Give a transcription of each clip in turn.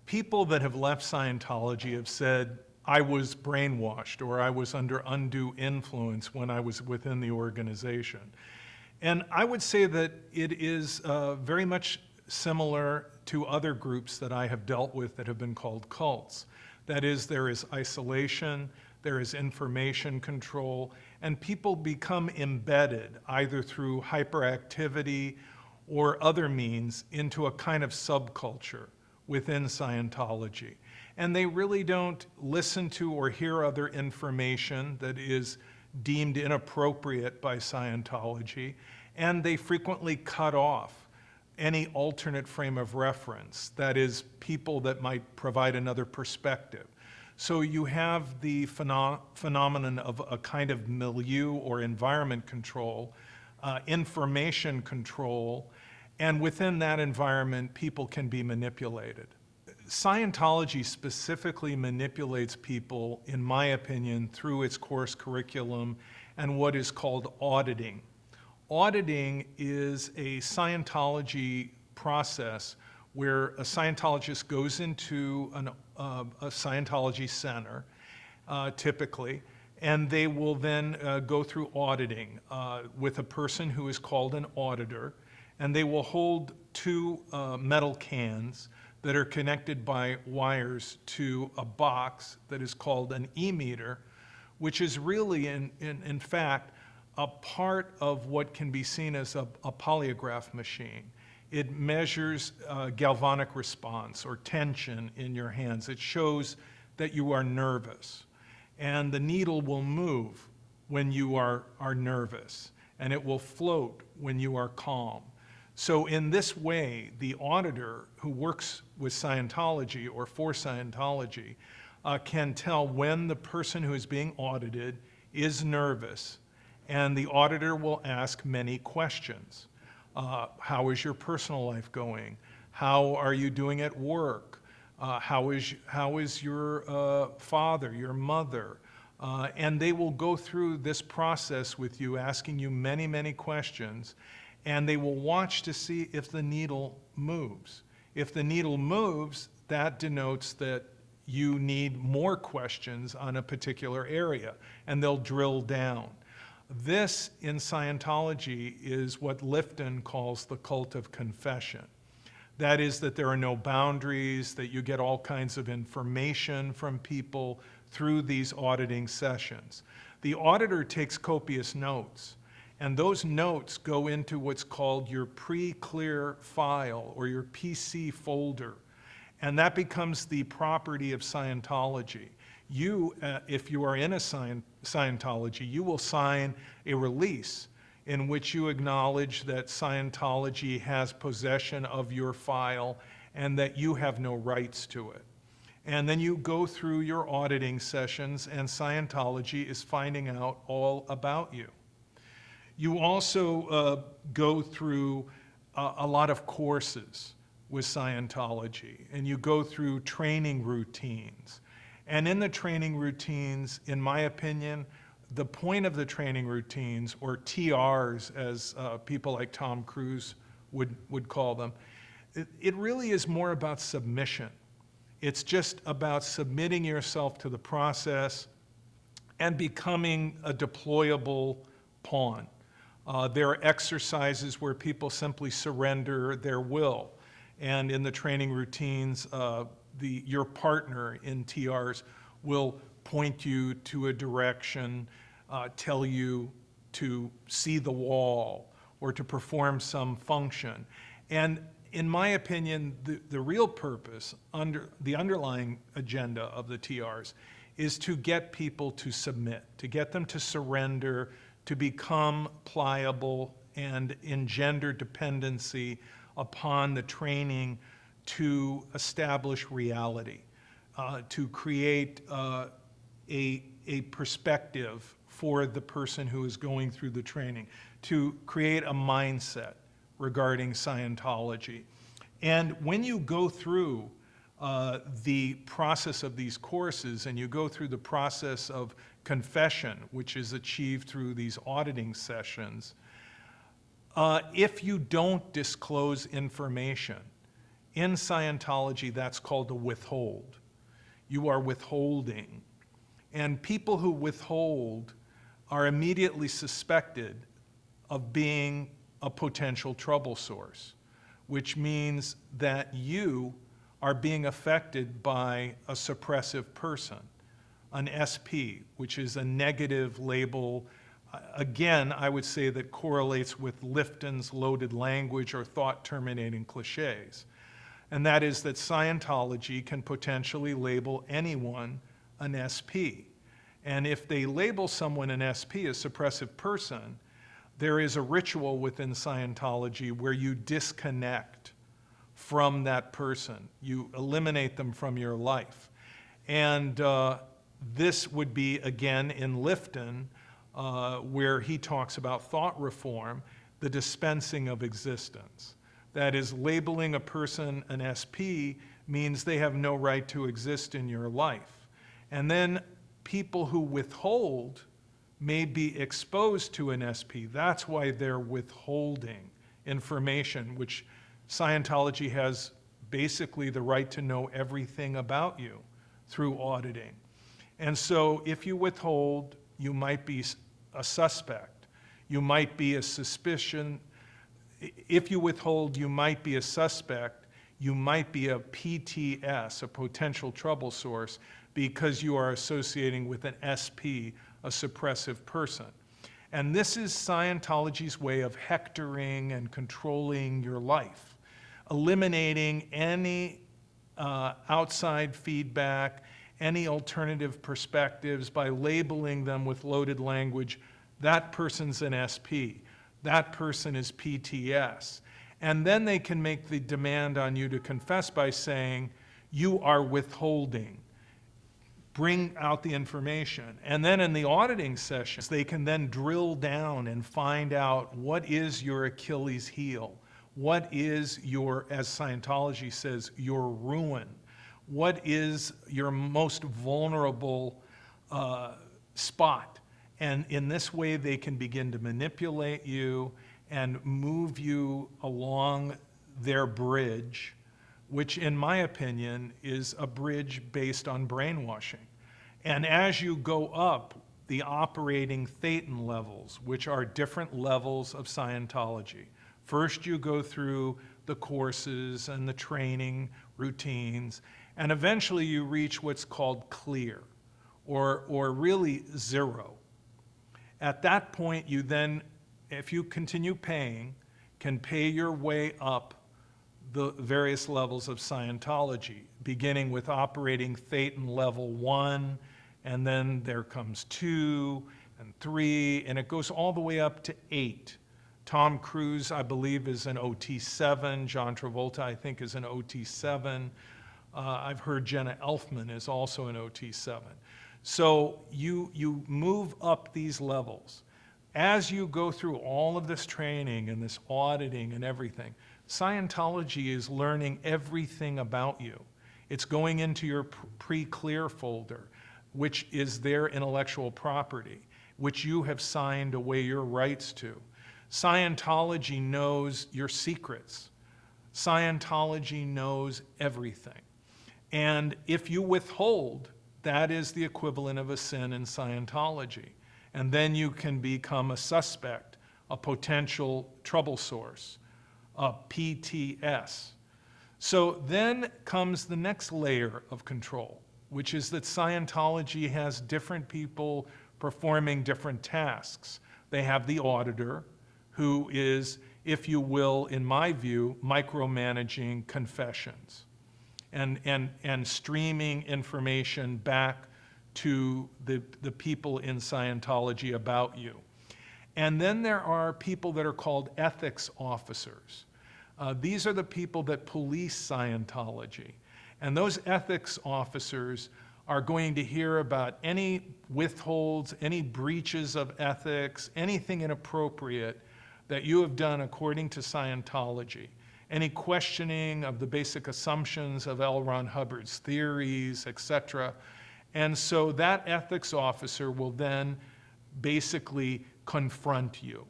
people that have left Scientology have said, I was brainwashed or I was under undue influence when I was within the organization. And I would say that it is very much similar to other groups that I have dealt with that have been called cults. That is, there is isolation, there is information control, and people become embedded either through hyperactivity or other means into a kind of subculture within Scientology. And they really don't listen to or hear other information that is deemed inappropriate by Scientology, and they frequently cut off any alternate frame of reference, that is, people that might provide another perspective. So you have the phenomenon of a kind of milieu or environment control, information control, and within that environment, people can be manipulated. Scientology specifically manipulates people, in my opinion, through its course curriculum and what is called auditing. Auditing is a Scientology process where a Scientologist goes into a Scientology center, typically, and they will then go through auditing with a person who is called an auditor, and they will hold two metal cans that are connected by wires to a box that is called an e-meter, which is really, in fact, a part of what can be seen as a polygraph machine. It measures galvanic response or tension in your hands. It shows that you are nervous. And the needle will move when you are nervous, and it will float when you are calm. So in this way, the auditor who works with Scientology or for Scientology can tell when the person who is being audited is nervous, and the auditor will ask many questions. How is your personal life going? How are you doing at work? How is your father, your mother? And they will go through this process with you, asking you many, many questions, and they will watch to see if the needle moves. If the needle moves, that denotes that you need more questions on a particular area, and they'll drill down. This, in Scientology, is what Lifton calls the cult of confession. That is, that there are no boundaries, that you get all kinds of information from people through these auditing sessions. The auditor takes copious notes, and those notes go into what's called your pre-clear file or your PC folder, and that becomes the property of Scientology. You, if you are in a Scientology, you will sign a release in which you acknowledge that Scientology has possession of your file and that you have no rights to it. And then you go through your auditing sessions, and Scientology is finding out all about you. You also go through a lot of courses with Scientology, and you go through training routines. And in the training routines, in my opinion, the point of the training routines, or TRs as people like Tom Cruise would call them, it really is more about submission. It's just about submitting yourself to the process and becoming a deployable pawn. There are exercises where people simply surrender their will. And in the training routines, your partner in TRs will point you to a direction, tell you to see the wall or to perform some function. And in my opinion, the real purpose, the underlying agenda of the TRs is to get people to submit, to get them to surrender, to become pliable and engender dependency upon the training to establish reality, to create a perspective for the person who is going through the training, to create a mindset regarding Scientology. And when you go through the process of these courses, and you go through the process of confession, which is achieved through these auditing sessions, if you don't disclose information, In Scientology, that's called a withhold. You are withholding. And people who withhold are immediately suspected of being a potential trouble source, which means that you are being affected by a suppressive person, an SP, which is a negative label. Again, I would say that correlates with Lifton's loaded language or thought-terminating cliches. And that is that Scientology can potentially label anyone an SP. And if they label someone an SP, a suppressive person, there is a ritual within Scientology where you disconnect from that person. You eliminate them from your life. And this would be, again, in Lifton, where he talks about thought reform, the dispensing of existence. That is, labeling a person an SP means they have no right to exist in your life. And then people who withhold may be exposed to an SP. That's why they're withholding information, which Scientology has basically the right to know everything about you through auditing. And so if you withhold, you might be a suspect. You might be a suspicion. If you withhold, you might be a suspect. You might be a PTS, a potential trouble source, because you are associating with an SP, a suppressive person. And this is Scientology's way of hectoring and controlling your life, eliminating any outside feedback, any alternative perspectives by labeling them with loaded language. That person's an SP. That person is PTS. And then they can make the demand on you to confess by saying, you are withholding. Bring out the information. And then in the auditing sessions, they can then drill down and find out what is your Achilles heel? What is your, as Scientology says, your ruin? What is your most vulnerable spot? And in this way, they can begin to manipulate you and move you along their bridge, which in my opinion is a bridge based on brainwashing. And as you go up the operating thetan levels, which are different levels of Scientology, first you go through the courses and the training routines, and eventually you reach what's called clear, or really zero. At that point, you then, if you continue paying, can pay your way up the various levels of Scientology, beginning with operating thetan level 1, and then there comes 2 and 3, and it goes all the way up to 8. Tom Cruise, I believe, is an OT7. John Travolta, I think, is an OT7. I've heard Jenna Elfman is also an OT7. So you move up these levels. As you go through all of this training and this auditing and everything, Scientology is learning everything about you. It's going into your pre-clear folder, which is their intellectual property, which you have signed away your rights to. Scientology knows your secrets. Scientology knows everything. And if you withhold, that is the equivalent of a sin in Scientology. And then you can become a suspect, a potential trouble source, a PTS. So then comes the next layer of control, which is that Scientology has different people performing different tasks. They have the auditor, who is, if you will, in my view, micromanaging confessions and streaming information back to the people in Scientology about you. And then there are people that are called ethics officers. These are the people that police Scientology. And those ethics officers are going to hear about any withholds, any breaches of ethics, anything inappropriate that you have done according to Scientology, any questioning of the basic assumptions of L. Ron Hubbard's theories, etc. And so that ethics officer will then basically confront you.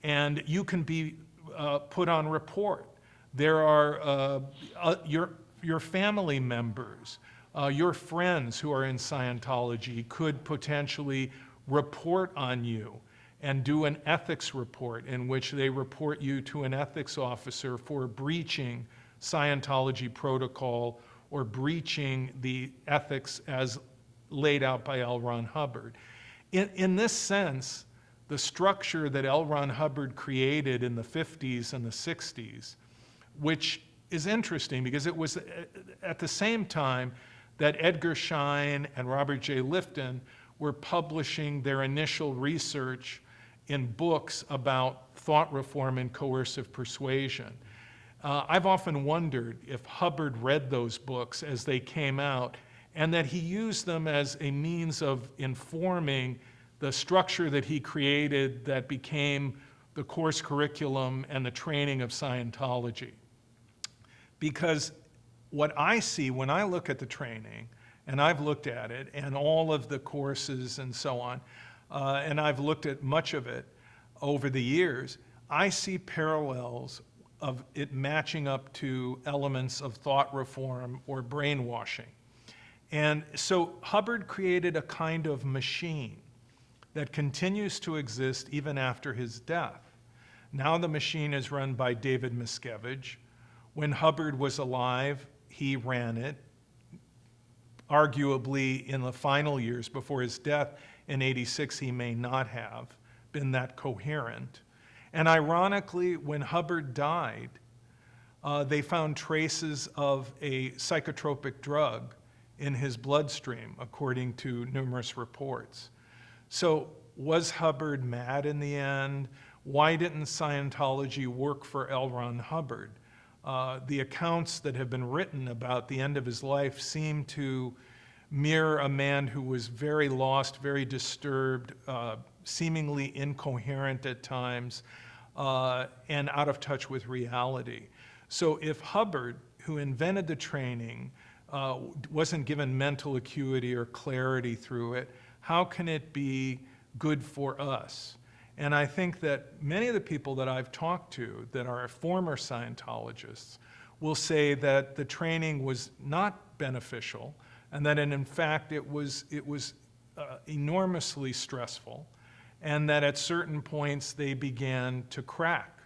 And you can be put on report. There are your family members, your friends who are in Scientology could potentially report on you and do an ethics report in which they report you to an ethics officer for breaching Scientology protocol or breaching the ethics as laid out by L. Ron Hubbard. In this sense, the structure that L. Ron Hubbard created in the 50s and the 60s, which is interesting because it was at the same time that Edgar Schein and Robert J. Lifton were publishing their initial research in books about thought reform and coercive persuasion. I've often wondered if Hubbard read those books as they came out and that he used them as a means of informing the structure that he created that became the course curriculum and the training of Scientology. Because what I see when I look at the training, and I've looked at it, and all of the courses and so on, and I've looked at much of it over the years, I see parallels of it matching up to elements of thought reform or brainwashing. And so Hubbard created a kind of machine that continues to exist even after his death. Now the machine is run by David Miscavige. When Hubbard was alive, he ran it. Arguably, in the final years before his death in '86, he may not have been that coherent. And ironically, when Hubbard died, they found traces of a psychotropic drug in his bloodstream, according to numerous reports. So was Hubbard mad in the end? Why didn't Scientology work for L. Ron Hubbard? The accounts that have been written about the end of his life seem to mirror a man who was very lost, very disturbed, seemingly incoherent at times, and out of touch with reality. So if Hubbard, who invented the training, wasn't given mental acuity or clarity through it, how can it be good for us? And I think that many of the people that I've talked to that are former Scientologists will say that the training was not beneficial and that in fact it was enormously stressful and that at certain points they began to crack.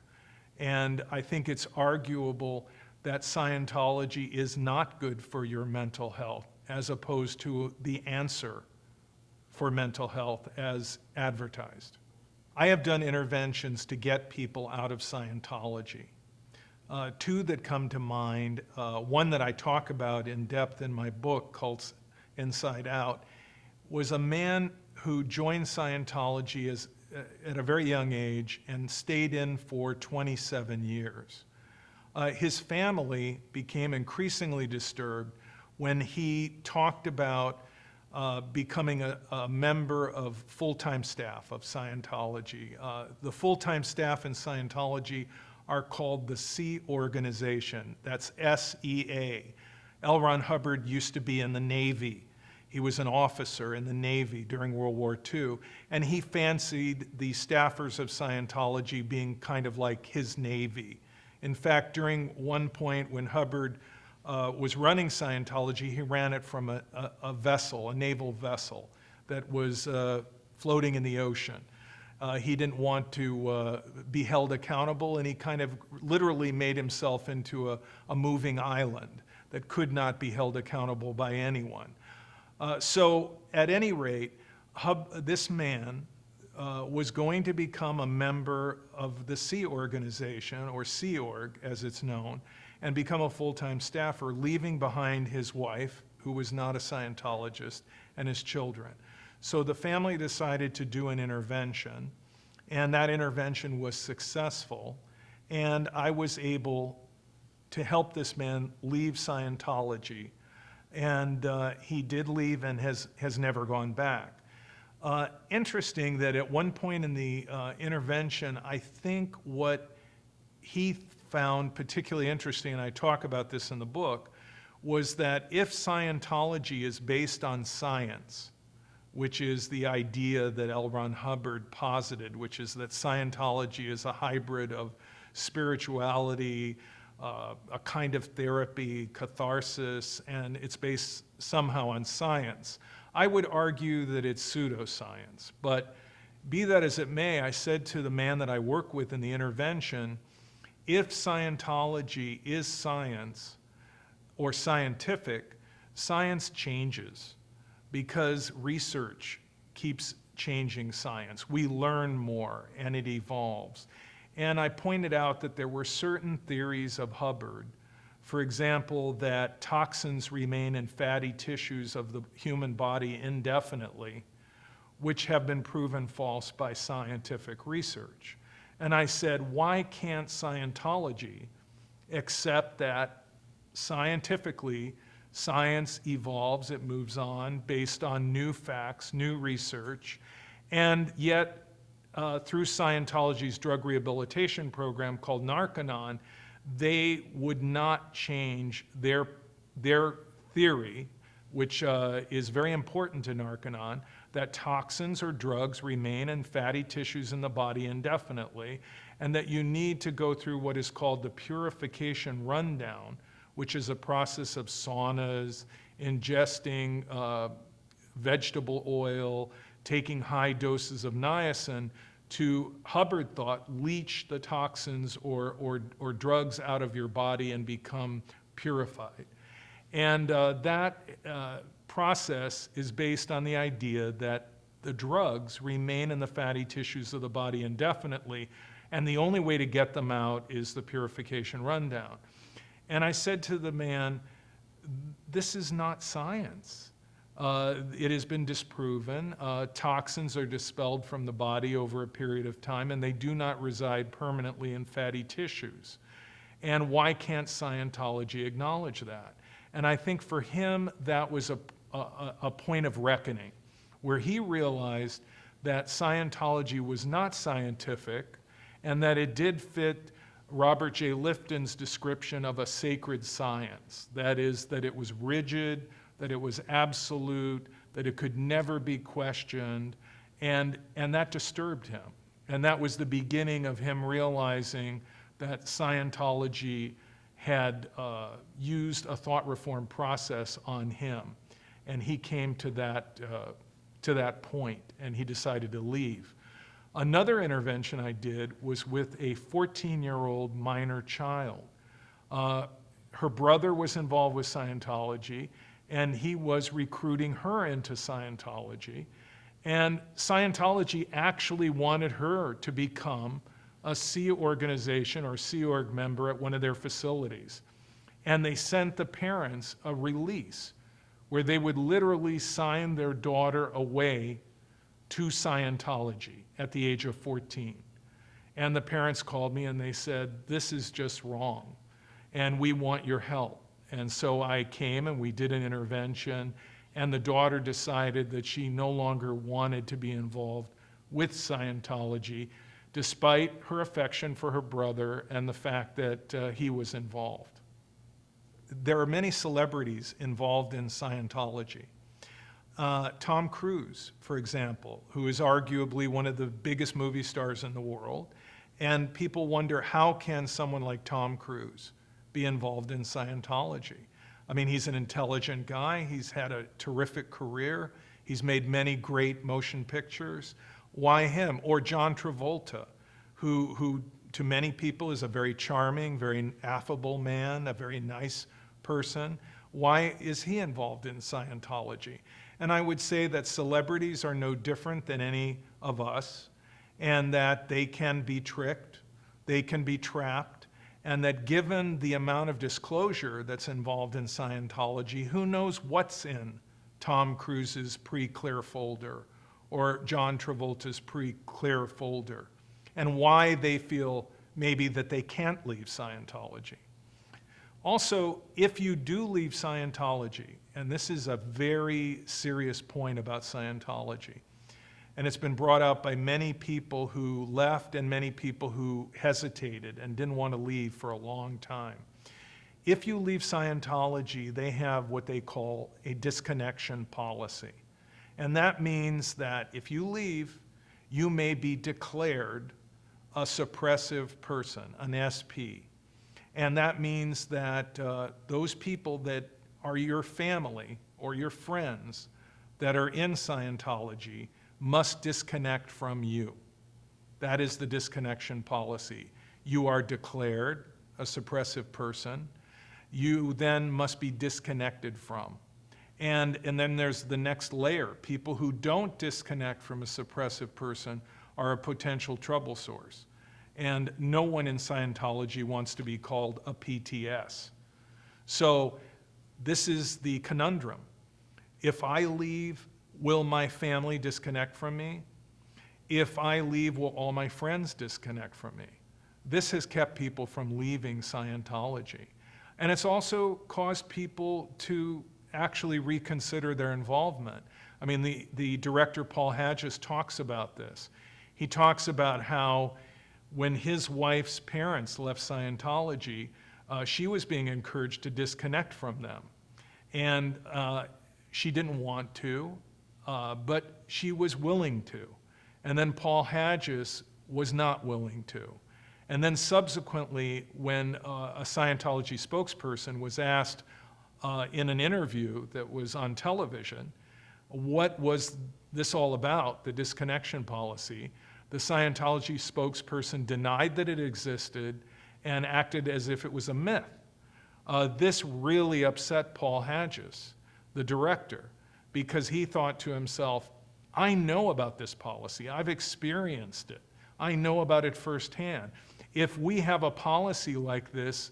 And I think it's arguable that Scientology is not good for your mental health as opposed to the answer for mental health as advertised. I have done interventions to get people out of Scientology. Two that come to mind, one that I talk about in depth in my book called Inside Out, was a man who joined Scientology at a very young age and stayed in for 27 years. His family became increasingly disturbed when he talked about becoming a member of full-time staff of Scientology. The full-time staff in Scientology are called the Sea Organization. That's SEA. L. Ron Hubbard used to be in the Navy. He was an officer in the Navy during World War II, and he fancied the staffers of Scientology being kind of like his Navy. In fact, during one point when Hubbard was running Scientology, he ran it from a vessel, a naval vessel that was floating in the ocean. He didn't want to be held accountable, and he kind of literally made himself into a moving island that could not be held accountable by anyone. So at any rate, this man was going to become a member of the Sea Organization, or Sea Org as it's known, and become a full-time staffer, leaving behind his wife, who was not a Scientologist, and his children. So the family decided to do an intervention, and that intervention was successful, and I was able to help this man leave Scientology, and he did leave and has never gone back. Interesting that at one point in the intervention, I think what he found particularly interesting, and I talk about this in the book, was that if Scientology is based on science, which is the idea that L. Ron Hubbard posited, which is that Scientology is a hybrid of spirituality, a kind of therapy, catharsis, and it's based somehow on science. I would argue that it's pseudoscience, but be that as it may, I said to the man that I work with in the intervention, if Scientology is science or scientific, science changes because research keeps changing science. We learn more and it evolves. And I pointed out that there were certain theories of Hubbard, for example, that toxins remain in fatty tissues of the human body indefinitely, which have been proven false by scientific research. And I said, why can't Scientology accept that scientifically science evolves, it moves on based on new facts, new research, and yet through Scientology's drug rehabilitation program called Narconon, they would not change their theory, which is very important to Narconon, that toxins or drugs remain in fatty tissues in the body indefinitely, and that you need to go through what is called the purification rundown, which is a process of saunas, ingesting vegetable oil, taking high doses of niacin to, Hubbard thought, leach the toxins or drugs out of your body and become purified. And that process is based on the idea that the drugs remain in the fatty tissues of the body indefinitely, and the only way to get them out is the purification rundown. And I said to the man, this is not science. It has been disproven. Toxins are dispelled from the body over a period of time, and they do not reside permanently in fatty tissues. And why can't Scientology acknowledge that? And I think for him, that was a point of reckoning, where he realized that Scientology was not scientific, and that it did fit Robert J. Lifton's description of a sacred science. That is, that it was rigid, that it was absolute, that it could never be questioned, and that disturbed him. And that was the beginning of him realizing that Scientology had used a thought reform process on him. And he came to that point, and he decided to leave. Another intervention I did was with a 14-year-old minor child. Her brother was involved with Scientology, and he was recruiting her into Scientology. And Scientology actually wanted her to become a Sea Organization or Sea Org member at one of their facilities. And they sent the parents a release where they would literally sign their daughter away to Scientology at the age of 14. And the parents called me and they said, this is just wrong, and we want your help. And so I came and we did an intervention, and the daughter decided that she no longer wanted to be involved with Scientology, despite her affection for her brother and the fact that he was involved. There are many celebrities involved in Scientology. Tom Cruise, for example, who is arguably one of the biggest movie stars in the world, and people wonder, how can someone like Tom Cruise be involved in Scientology? I mean, he's an intelligent guy, he's had a terrific career, he's made many great motion pictures. Why him? Or John Travolta, who to many people is a very charming, very affable man, a very nice person. Why is he involved in Scientology? And I would say that celebrities are no different than any of us, and that they can be tricked, they can be trapped, and that given the amount of disclosure that's involved in Scientology, who knows what's in Tom Cruise's pre-clear folder or John Travolta's pre-clear folder, and why they feel maybe that they can't leave Scientology. Also, if you do leave Scientology, and this is a very serious point about Scientology, and it's been brought out by many people who left and many people who hesitated and didn't want to leave for a long time. If you leave Scientology, they have what they call a disconnection policy. And that means that if you leave, you may be declared a suppressive person, an SP. And that means that those people that are your family or your friends that are in Scientology must disconnect from you. That is the disconnection policy. You are declared a suppressive person. You then must be disconnected from. And then there's the next layer. People who don't disconnect from a suppressive person are a potential trouble source. And no one in Scientology wants to be called a PTS. So this is the conundrum. If I leave, will my family disconnect from me? If I leave, will all my friends disconnect from me? This has kept people from leaving Scientology. And it's also caused people to actually reconsider their involvement. I mean, the director, Paul Haggis, talks about this. He talks about how when his wife's parents left Scientology, she was being encouraged to disconnect from them. And she didn't want to, but she was willing to. And then Paul Haggis was not willing to. And then subsequently, when a Scientology spokesperson was asked in an interview that was on television, what was this all about, the disconnection policy, the Scientology spokesperson denied that it existed and acted as if it was a myth. This really upset Paul Haggis, the director, because he thought to himself, I know about this policy. I've experienced it. I know about it firsthand. If we have a policy like this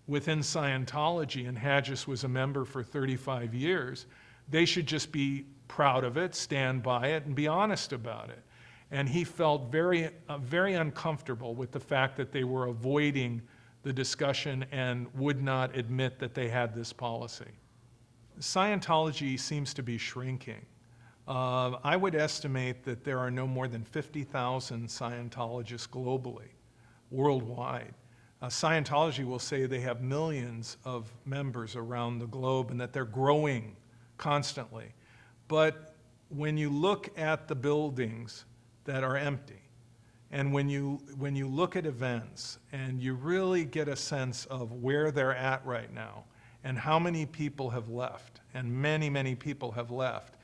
within Scientology, and Haggis was a member for 35 years, they should just be proud of it, stand by it, and be honest about it. And he felt very uncomfortable with the fact that they were avoiding the discussion and would not admit that they had this policy. Scientology seems to be shrinking. I would estimate that there are no more than 50,000 Scientologists globally, worldwide. Scientology will say they have millions of members around the globe and that they're growing constantly. But when you look at the buildings that are empty, and when you look at events and you really get a sense of where they're at right now and how many people have left, and many, many people have left,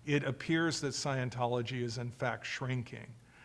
it appears that Scientology is in fact shrinking.